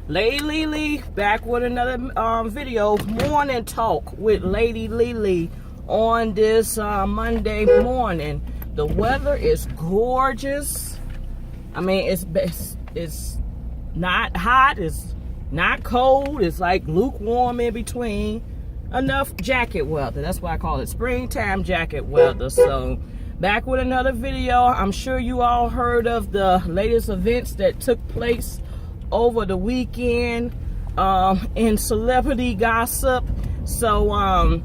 LeLe back with another video, morning talk with Lady LeLe on this Monday morning. The weather is gorgeous. I mean, it's not hot, it's not cold, it's like lukewarm in between. Enough jacket weather. That's why I call it springtime jacket weather. So back with another video. I'm sure you all heard of the latest events that took place over the weekend in celebrity gossip. So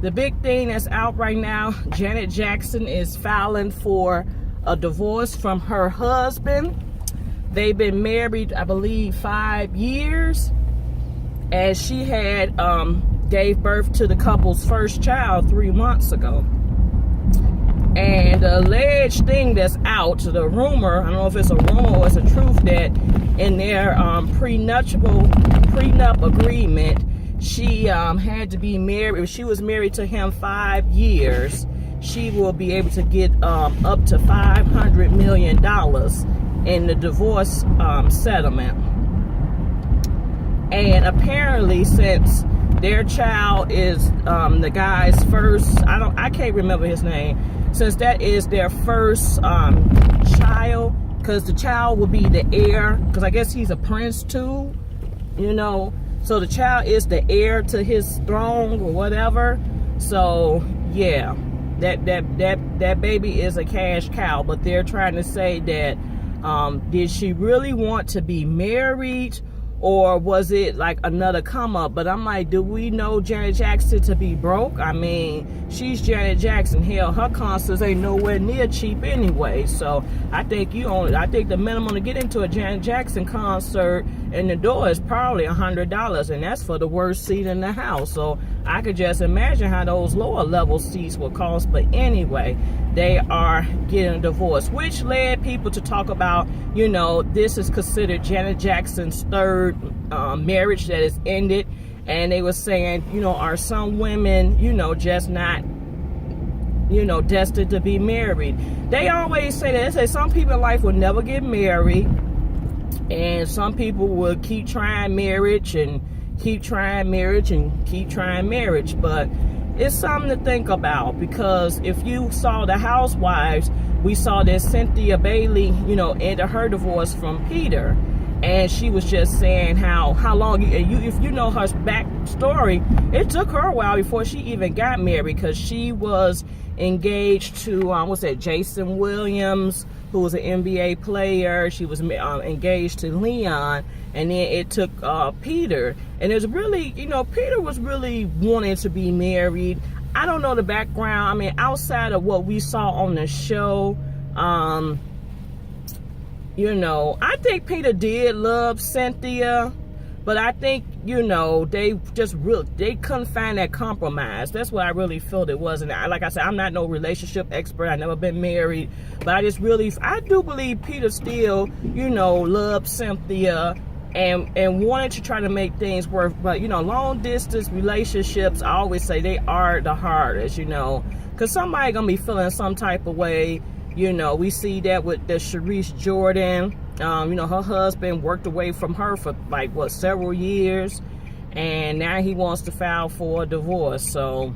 the big thing that's out right now, Jaren Jackson is filing for a divorce from her husband. They've been married, I believe, 5 years, and she had gave birth to the couple's first child 3 months ago. And the alleged thing that's out, the rumor, I don't know if it's a rumor or it's a truth, that in their prenup agreement, she had to be married. If she was married to him 5 years, she will be able to get up to $500 million in the divorce settlement. And apparently, since their child is the guy's first, I can't remember his name, since that is their first child, because the child will be the heir, because I guess he's a prince too, you know, so the child is the heir to his throne or whatever. So yeah, that baby is a cash cow. But they're trying to say that did she really want to be married, or was it like another come up? But I'm like, do we know Jaren Jackson to be broke? I mean, she's Jaren Jackson. Hell, her concerts ain't nowhere near cheap anyway. So I think the minimum to get into a Jaren Jackson concert and the door is probably $100, and that's for the worst seat in the house. So I could just imagine how those lower level seats would cost. But anyway, they are getting a divorce, which led people to talk about, you know, this is considered Jaren Jackson's third marriage that is ended. And they were saying, you know, are some women, you know, just not, you know, destined to be married? They always say that. They say some people in life will never get married, and some people will keep trying marriage and keep trying marriage and keep trying marriage. But it's something to think about, because if you saw the Housewives, we saw that Cynthia Bailey, you know, ended her divorce from Peter. And she was just saying how long, if you know her backstory, it took her a while before she even got married, because she was engaged to, what's that, Jason Williams, who was an NBA player. She was engaged to Leon, and then it took Peter. And it's really, you know, Peter was really wanting to be married. I don't know the background. I mean, outside of what we saw on the show, you know, I think Peter did love Cynthia, but I think, you know, they couldn't find that compromise. That's what I really felt it was. And like I said, I'm not no relationship expert. I've never been married, but I do believe Peter still, you know, loved Cynthia and wanted to try to make things work. But, you know, long distance relationships, I always say they are the hardest, you know, because somebody gonna be feeling some type of way. You know, we see that with the Sheree Jordan. You know, her husband worked away from her for like, what, several years, and now he wants to file for a divorce. So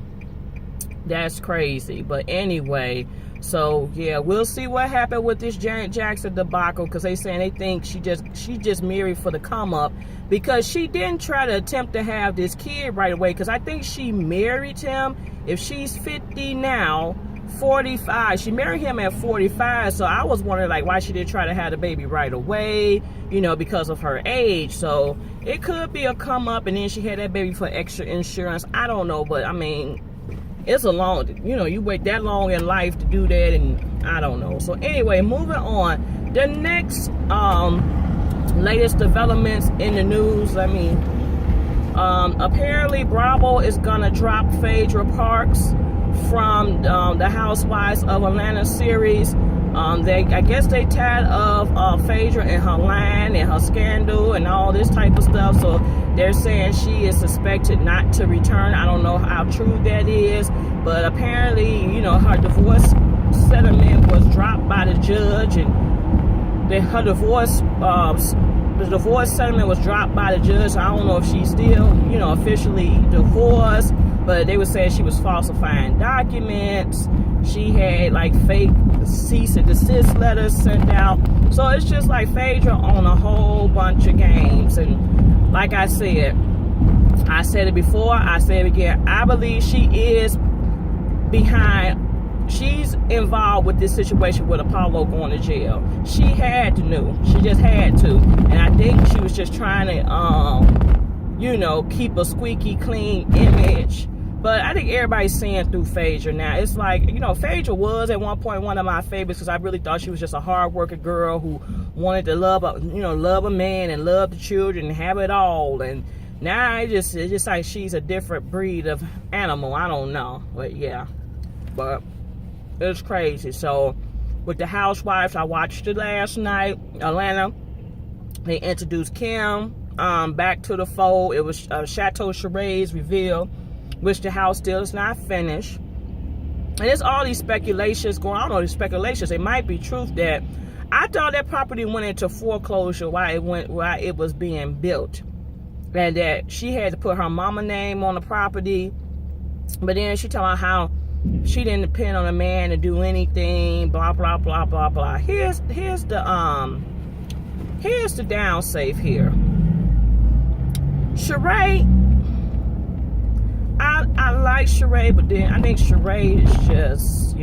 that's crazy. But anyway, so yeah, we'll see what happened with this Jaren Jackson debacle, because they saying they think she just married for the come up, because she didn't try to attempt to have this kid right away. Because I think she married him, if she's 50 now, 45, she married him at 45. So I was wondering, like, why she didn't try to have the baby right away, you know, because of her age. So it could be a come up, and then she had that baby for extra insurance. I don't know, but I mean, it's a long, you know, you wait that long in life to do that, and I don't know. So anyway, moving on, the next latest developments in the news. I mean, apparently Bravo is gonna drop Phaedra Parks from the Housewives of Atlanta series. I guess they tired of Phaedra and her line and her scandal and all this type of stuff. So they're saying she is suspected not to return. I don't know how true that is, but apparently, you know, her divorce settlement was dropped by the judge, and her divorce the divorce settlement was dropped by the judge. I don't know if she's still, officially divorced, but they were saying she was falsifying documents. She had like fake cease and desist letters sent out. So it's just like Phaedra on a whole bunch of games. And like I said it before, I said it again, I believe she is she's involved with this situation with Apollo going to jail. She had to know. She just had to. And I think she was just trying to, keep a squeaky clean image. But I think everybody's seeing through Phaedra now. It's like, Phaedra was at one point one of my favorites because I really thought she was just a hard-working girl who wanted to love a man and love the children and have it all. And now it's just like she's a different breed of animal. I don't know. But yeah. But it's crazy. So with the Housewives, I watched it last night. Atlanta, they introduced Kim back to the fold. It was Chateau Sheree's reveal, which the house still is not finished. And there's all these speculations going on. I don't know, these speculations, it might be truth that I thought that property went into foreclosure while it was being built, and that she had to put her mama name on the property. But then she talking about how she didn't depend on a man to do anything, blah blah blah blah blah. Here's the down safe here. Sheree, I like Sheree, but then I think Sheree is just,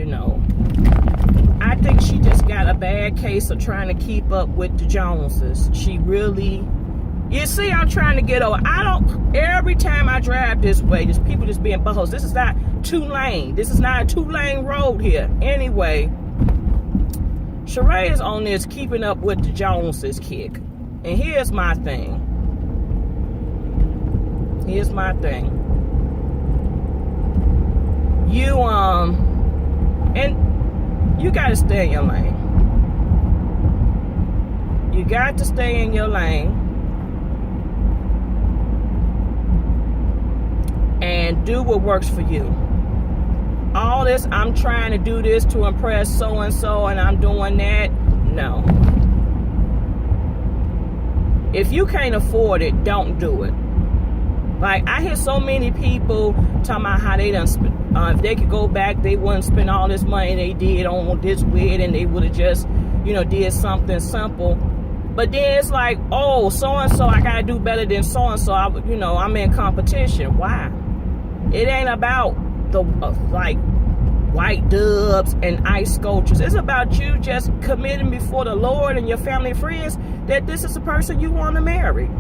I think she just got a bad case of trying to keep up with the Joneses. She really, you see, I'm trying to get over. Every time I drive this way, there's people just being buttholes. This is not 2-lane. This is not a 2-lane road here. Anyway, Sheree is on this keeping up with the Joneses kick. And here's my thing. You gotta stay in your lane. You got to stay in your lane and do what works for you. All this, I'm trying to do this to impress so-and-so and I'm doing that. No. If you can't afford it, don't do it. Like, I hear so many people talking about how they done spend, if they could go back, they wouldn't spend all this money they did on this weird, and they would have just, did something simple. But then it's like, oh, so-and-so, I got to do better than so-and-so. I'm in competition. Why? It ain't about the, white dubs and ice sculptures. It's about you just committing before the Lord and your family and friends that this is the person you want to marry.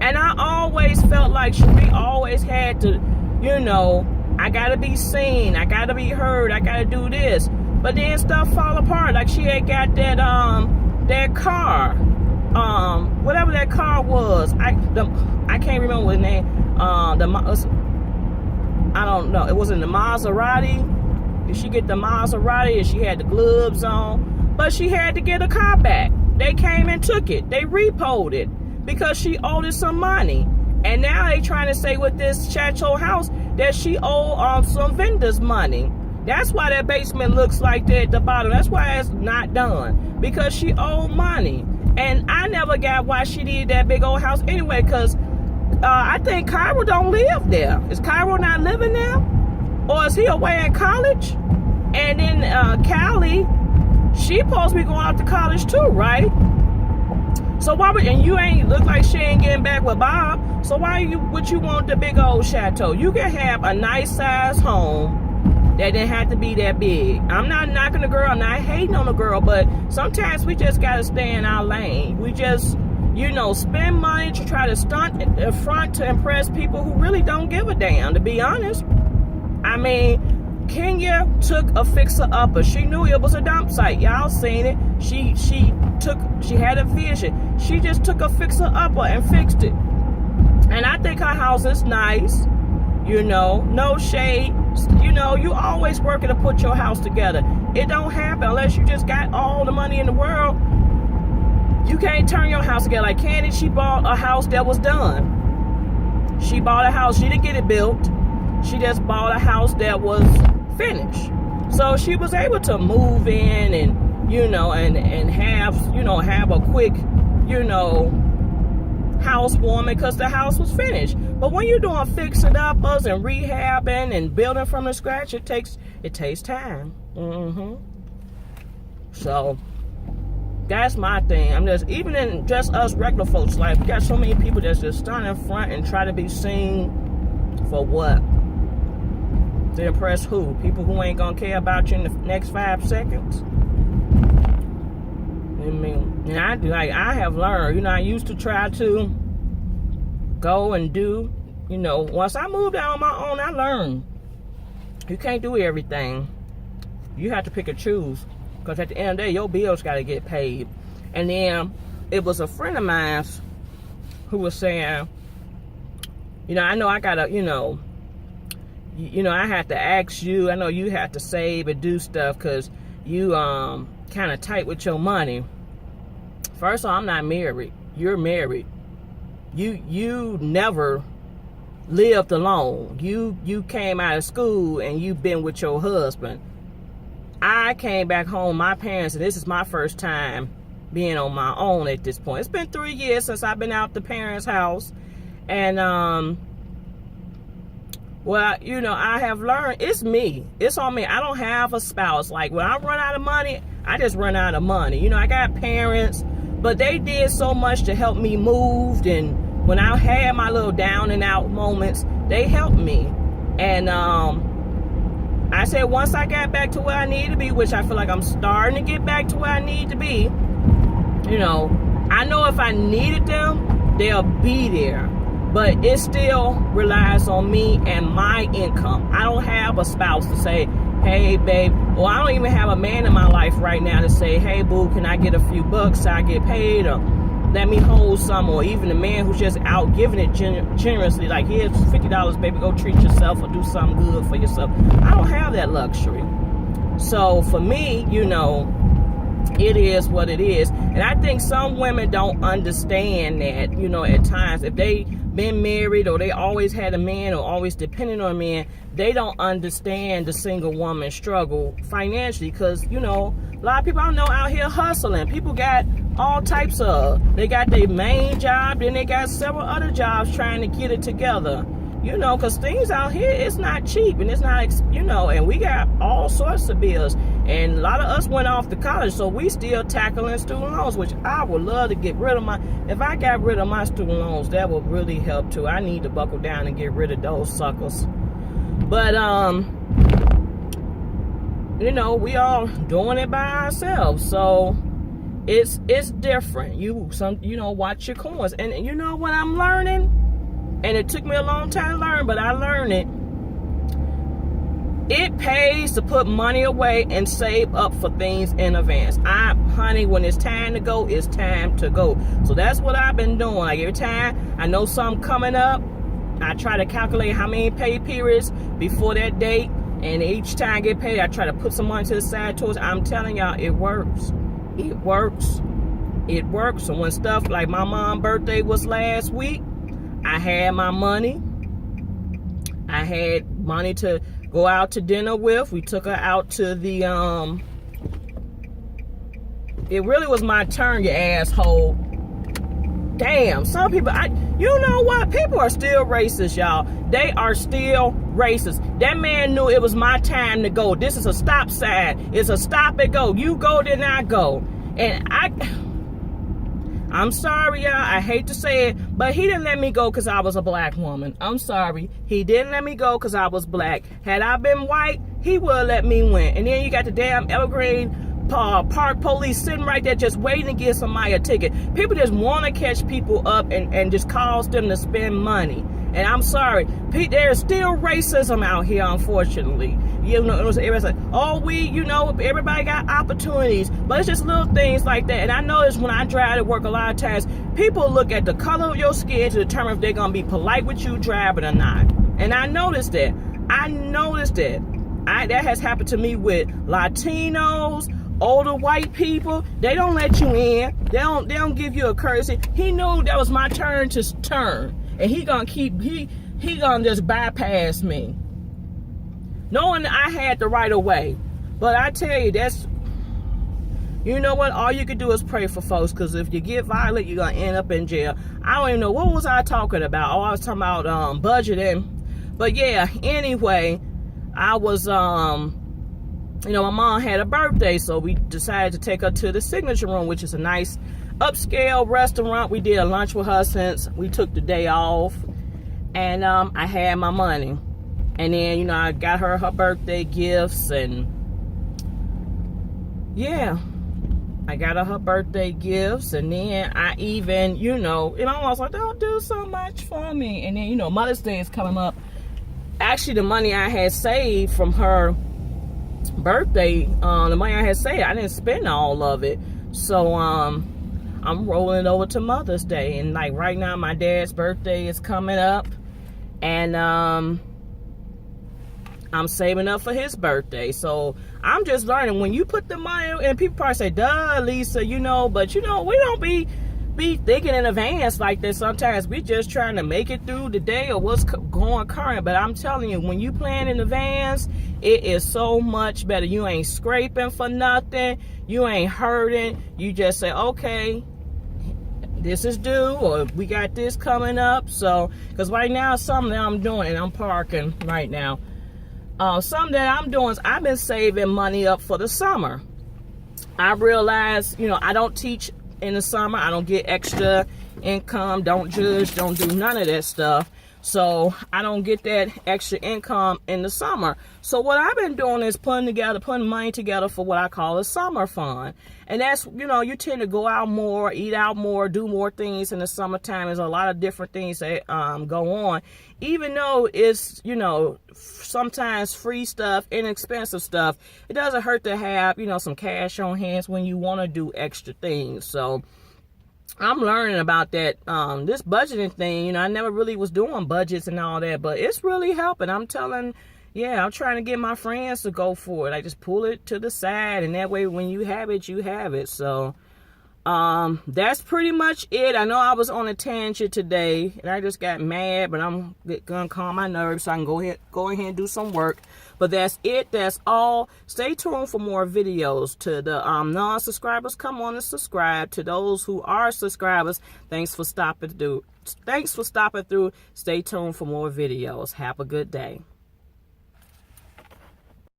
And I always felt like Sheree always had to, I gotta be seen, I gotta be heard, I gotta do this. But then stuff fall apart. Like she had got that car, whatever that car was. I can't remember what the name. I don't know. It wasn't the Maserati. Did she get the Maserati and she had the gloves on? But she had to get a car back. They came and took it. They repoed it because she owed us some money. And now they trying to say with this Chateau house that she owed some vendors money. That's why that basement looks like that at the bottom. That's why it's not done. Because she owed money. And I never got why she needed that big old house anyway, because I think Cairo don't live there. Is Cairo not living there? Or is he away in college? And then Callie, she supposed to be going off to college too, right? So why would, and you ain't look like she ain't getting back with Bob. So why would you want the big old chateau? You can have a nice size home that didn't have to be that big. I'm not knocking the girl, I'm not hating on the girl, but sometimes we just gotta stay in our lane. We just, spend money to try to stunt in front to impress people who really don't give a damn, to be honest. I mean, Kenya took a fixer-upper. She knew it was a dump site. Y'all seen it. She had a vision. She just took a fixer-upper and fixed it. And I think her house is nice. No shade. You always working to put your house together. It don't happen unless you just got all the money in the world. You can't turn your house together. Like Candy, she bought a house that was done. She bought a house. She didn't get it built. She just bought a house that was finished. So she was able to move in and, and have a quick you know, housewarming because the house was finished. But when you're doing fixing uppers and rehabbing and building from the scratch, it takes time. So that's my thing. I'm just, even in just us regular folks' life, we got so many people that's just stand in front and try to be seen for what? To impress who? People who ain't gonna care about you in the next 5 seconds. I mean, and I have learned, you know, I used to try to go and do, you know, once I moved out on my own, I learned you can't do everything. You have to pick and choose, because at the end of the day, your bills got to get paid. And then it was a friend of mine who was saying, you know, I know I gotta, you know, I have to ask you, I know you have to save and do stuff because you kind of tight with your money. First of all, I'm not married. You're married. You never lived alone. You came out of school and you've been with your husband. I came back home, my parents, and this is my first time being on my own at this point. It's been 3 years since I've been out the parents' house. And well, you know, I have learned it's me. It's on me. I don't have a spouse. Like, when I run out of money, I just run out of money. You know, I got parents, but they did so much to help me move. And when I had my little down and out moments, they helped me. And I said once I got back to where I need to be, which I feel like I'm starting to get back to where I need to be, you know, I know if I needed them, they'll be there. But it still relies on me and my income. I don't have a spouse to say, hey, babe, or I don't even have a man in my life right now to say, hey, boo, can I get a few bucks so I get paid, or let me hold some, or even a man who's just out giving it generously, like, here's $50, baby, go treat yourself or do something good for yourself. I don't have that luxury. So for me, you know, it is what it is. And I think some women don't understand that, you know, at times, if they been married or they always had a man or always dependent on a man, they don't understand the single woman struggle financially, because, you know, a lot of people I know out here hustling. People got all types of, they got their main job, then they got several other jobs trying to get it together, you know, because things out here, it's not cheap, and it's not, you know, and we got all sorts of bills, and a lot of us went off to college, so we still tackling student loans, which I would love to get rid of if I got rid of my student loans, that would really help too. I need to buckle down and get rid of those suckers. But you know, we all doing it by ourselves, so it's different. You know, watch your coins. And you know what I'm learning, and it took me a long time to learn, but I learned it pays to put money away and save up for things in advance. Honey, when it's time to go, it's time to go. So that's what I've been doing. Like, every time I know something coming up, I try to calculate how many pay periods before that date, and each time I get paid, I try to put some money to the side towards. I'm telling y'all, it works. It works. It works. So when stuff like my mom's birthday was last week, I had my money. I had money to go out to dinner with. We took her out to the it really was my turn, you asshole. Damn, some people, you know what? People are still racist, y'all. They are still racist. That man knew it was my time to go. This is a stop sign. It's a stop and go. You go, then I go. And I'm sorry, y'all. I hate to say it, but he didn't let me go because I was a black woman. I'm sorry. He didn't let me go because I was black. Had I been white, he would have let me win. And then you got the damn Evergreen park police sitting right there just waiting to give somebody a ticket. People just want to catch people up and just cause them to spend money. And I'm sorry, there's still racism out here, unfortunately. You know, everybody's like, oh, you know, everybody got opportunities. But it's just little things like that. And I notice when I drive to work a lot of times, people look at the color of your skin to determine if they're going to be polite with you driving or not. And I noticed that. That has happened to me with Latinos, older white people. They don't let you in. They don't give you a courtesy. He knew that was my turn to turn. And he gonna just bypass me, knowing that I had the right of way. But I tell you, You know what? All you can do is pray for folks, because if you get violent, you're going to end up in jail. I don't even know. What was I talking about? Oh, I was talking about budgeting. But yeah, anyway, I was, you know, my mom had a birthday, so we decided to take her to the Signature Room, which is a nice upscale restaurant. We did a lunch with her since we took the day off. And I had my money. And then, you know, I got her birthday gifts, and yeah, I got her birthday gifts. And then I even, you know, and I was like, don't do so much for me. And then, you know, Mother's Day is coming up. Actually, the money I had saved from her birthday, the money I had saved, I didn't spend all of it. So I'm rolling over to Mother's Day. And like right now, my dad's birthday is coming up. And I'm saving up for his birthday. So I'm just learning, when you put the money, and people probably say, duh, Lisa, you know, but you know, we don't be thinking in advance like this. Sometimes we just trying to make it through the day or what's going current. But I'm telling you, when you plan in advance, it is so much better. You ain't scraping for nothing. You ain't hurting. You just say, okay, this is due, or we got this coming up. So, because right now, something that I'm doing, and I'm parking right now. Something that I'm doing is I've been saving money up for the summer. I realize, you know, I don't teach in the summer. I don't get extra income. Don't judge. Don't do none of that stuff. So I don't get that extra income in the summer. So what I've been doing is putting money together for what I call a summer fund. And that's, you know, you tend to go out more, eat out more, do more things in the summertime. There's a lot of different things that go on. Even though it's, you know, sometimes free stuff, inexpensive stuff, it doesn't hurt to have, you know, some cash on hands when you want to do extra things. So I'm learning about that, this budgeting thing. You know, I never really was doing budgets and all that, but it's really helping. I'm trying to get my friends to go for it. I just pull it to the side, and that way when you have it, you have it. So, that's pretty much it. I know I was on a tangent today, and I just got mad, but I'm gonna calm my nerves so I can go ahead and do some work. But that's it. That's all. Stay tuned for more videos. To the non-subscribers, come on and subscribe. To those who are subscribers, thanks for stopping through. Stay tuned for more videos. Have a good day.